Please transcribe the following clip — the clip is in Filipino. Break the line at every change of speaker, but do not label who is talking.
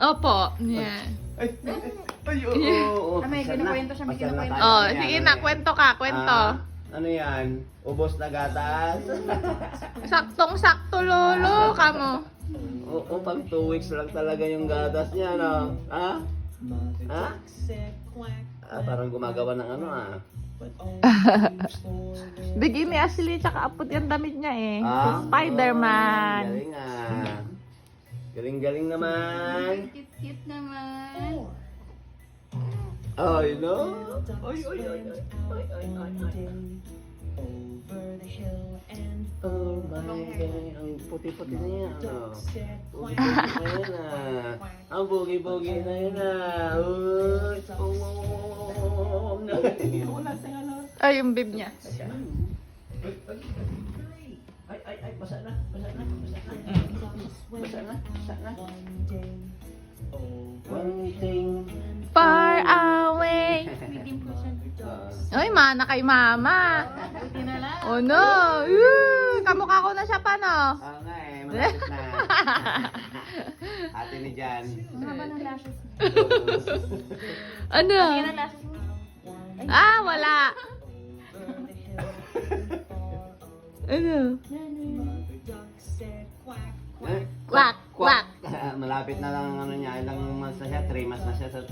Opo. Yeah.
Oo.
May kinukwento siya, may kinukwento.
Oh, sige na, kwento ka, kwento.
Ano yan? Ubos na gatas?
Saktong-sakto, lolo, kamo.
Oo, pang 2 weeks lang talaga yung gatas niya, no? Ha? Ha? Parang gumagawa ng ano,
Bigyan ni Ashley, tsaka apot yung damit niya eh.
Ah?
Spider-Man.
Galing Galing-galing naman.
Cute naman.
Ay, no? Ay. Oh my God. Ang puti-puti na yan, ano? Puti-puti na yan, Ang bugi-bugi na yan, Uy. Wala sa ano.
Ay, yung bib niya.
Ay, basa na. One thing.
Far away.
Medium po siya.
Ay, mana kay mama.
Buti na lang.
Oh no. Kamukha ko na siya pa, no?
Oo nga malapit na. Ate ni Jan.
Ang haba ng lashes mo.
Ano?
Tingnan ang lashes mo.
Ah, wala. Ano?
Eh?
Quack, quack.
Malapit na lang ang ano niya, ilang months na siya, 3 months na siya sa